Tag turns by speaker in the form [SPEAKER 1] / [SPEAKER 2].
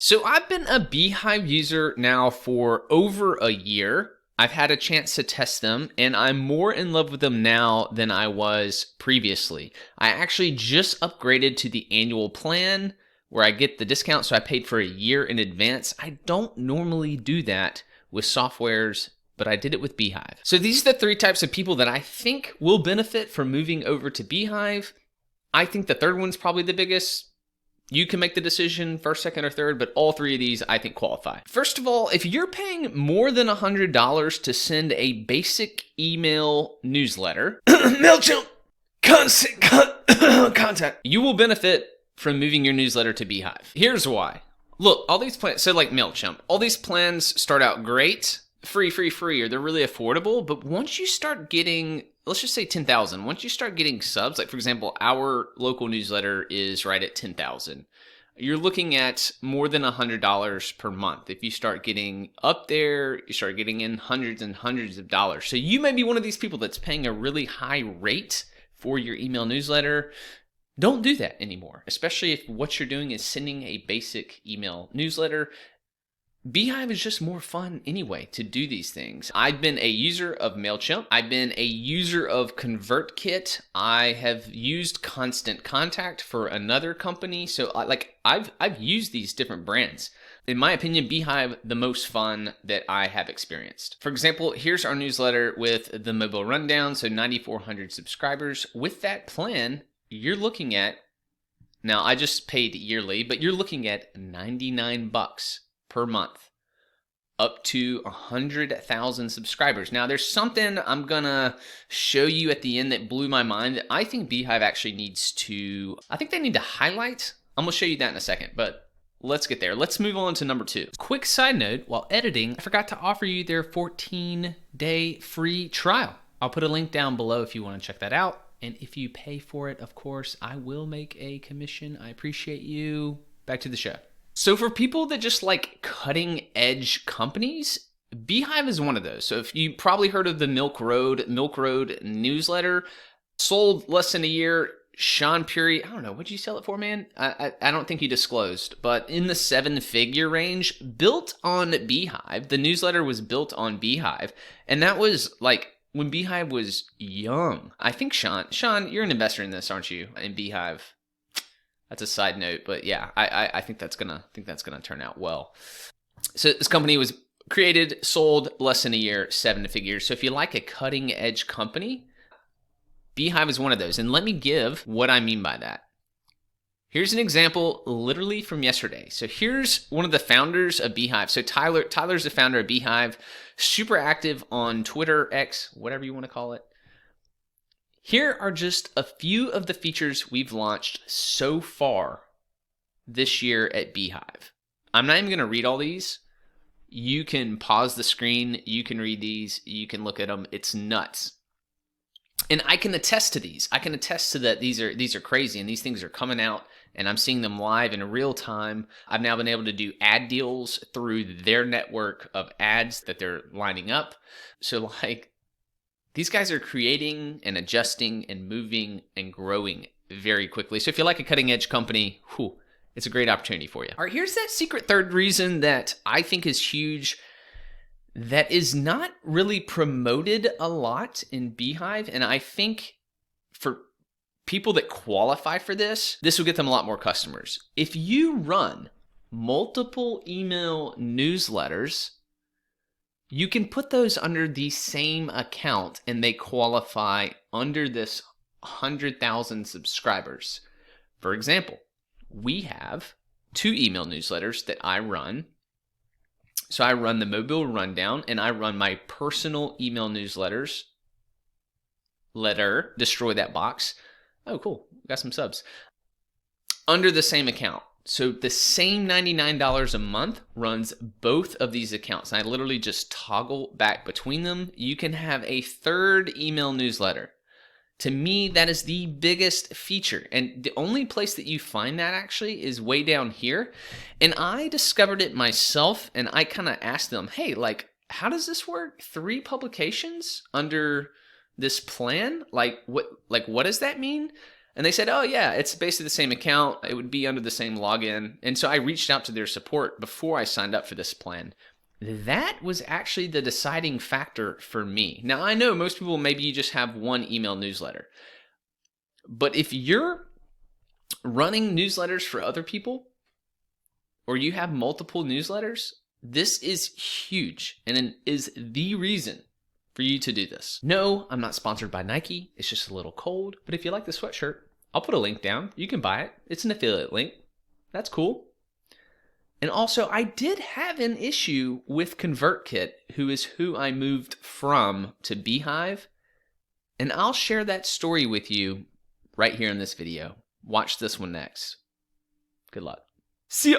[SPEAKER 1] So I've been a Beehiiv user now for over a year. I've had a chance to test them, and I'm more in love with them now than I was previously. I actually just upgraded to the annual plan where I get the discount, so I paid for a year in advance. I don't normally do that with softwares, but I did it with Beehiiv. So these are the three types of people that I think will benefit from moving over to Beehiiv. I think the third one's probably the biggest. You can make the decision first, second, or third, but all three of these I think qualify. First of all, if you're paying more than $100 to send a basic email newsletter, Mailchimp, contact, you will benefit from moving your newsletter to Beehiiv. Here's why. Look, all these plans, so like Mailchimp, all these plans start out great, free, or they're really affordable, but once you start getting, let's just say 10,000. Once you start getting subs, like for example, our local newsletter is right at 10,000. You're looking at more than $100 per month. If you start getting up there, you start getting in hundreds and hundreds of dollars. So you may be one of these people that's paying a really high rate for your email newsletter. Don't do that anymore, especially if what you're doing is sending a basic email newsletter. Beehiiv is just more fun anyway to do these things. I've been a user of Mailchimp. I've been a user of Convertkit. I have used Constant Contact for another company. So I've used these different brands. In my opinion, Beehiiv, the most fun that I have experienced. For example, here's our newsletter with the mobile rundown. So 9,400 subscribers. With that plan, you're looking at, now I just paid yearly, but you're looking at $99 per month, up to 100,000 subscribers. Now, there's something I'm gonna show you at the end that blew my mind that I think Beehiiv actually needs to, I think they need to highlight. I'm gonna show you that in a second, but let's get there. Let's move on to number 2. Quick side note, while editing, I forgot to offer you their 14-day free trial. I'll put a link down below if you wanna check that out. And if you pay for it, of course, I will make a commission. I appreciate you. Back to the show. So for people that just like cutting edge companies, Beehiiv is one of those. So if you probably heard of the Milk Road newsletter, sold less than a year. Sean Puri, I don't know, what'd you sell it for, man? I don't think he disclosed, but in the 7-figure range, built on Beehiiv. The newsletter was built on Beehiiv, and that was like when Beehiiv was young. I think Sean, you're an investor in this, aren't you? In Beehiiv. That's a side note, but yeah, I think that's gonna turn out well. So this company was created, sold less than a year, 7 figures. So if you like a cutting edge company, Beehiiv is one of those. And let me give what I mean by that. Here's an example literally from yesterday. So here's one of the founders of Beehiiv. So Tyler's the founder of Beehiiv, super active on Twitter, X, whatever you want to call it. Here are just a few of the features we've launched so far this year at Beehiiv. I'm not even going to read all these. You can pause the screen. You can read these. You can look at them. It's nuts. And I can attest to these. I can attest to that these are crazy, and these things are coming out, and I'm seeing them live in real time. I've now been able to do ad deals through their network of ads that they're lining up. So like, these guys are creating and adjusting and moving and growing very quickly. So if you like a cutting edge company, it's a great opportunity for you. All right, here's that secret third reason that I think is huge that is not really promoted a lot in Beehiiv. And I think for people that qualify for this will get them a lot more customers. If you run multiple email newsletters, you can put those under the same account and they qualify under this 100,000 subscribers. For example, we have 2 email newsletters that I run. So I run the Mobile Rundown and I run my personal email newsletters. Destroy that box. Oh, cool. Got some subs. Under the same account. So the same $99 a month runs both of these accounts. And I literally just toggle back between them. You can have a third email newsletter. To me, that is the biggest feature. And the only place that you find that actually is way down here. And I discovered it myself, and I kind of asked them, hey, like, how does this work? 3 publications under this plan? What does that mean? And they said, oh yeah, it's basically the same account. It would be under the same login. And so I reached out to their support before I signed up for this plan. That was actually the deciding factor for me. Now, I know most people, maybe you just have one email newsletter. But if you're running newsletters for other people, or you have multiple newsletters, this is huge and is the reason for you to do this. No, I'm not sponsored by Nike. It's just a little cold. But if you like the sweatshirt, I'll put a link down. You can buy it. It's an affiliate link. That's cool. And also, I did have an issue with Convertkit, who I moved from to Beehiiv. And I'll share that story with you right here in this video. Watch this one next. Good luck. See ya.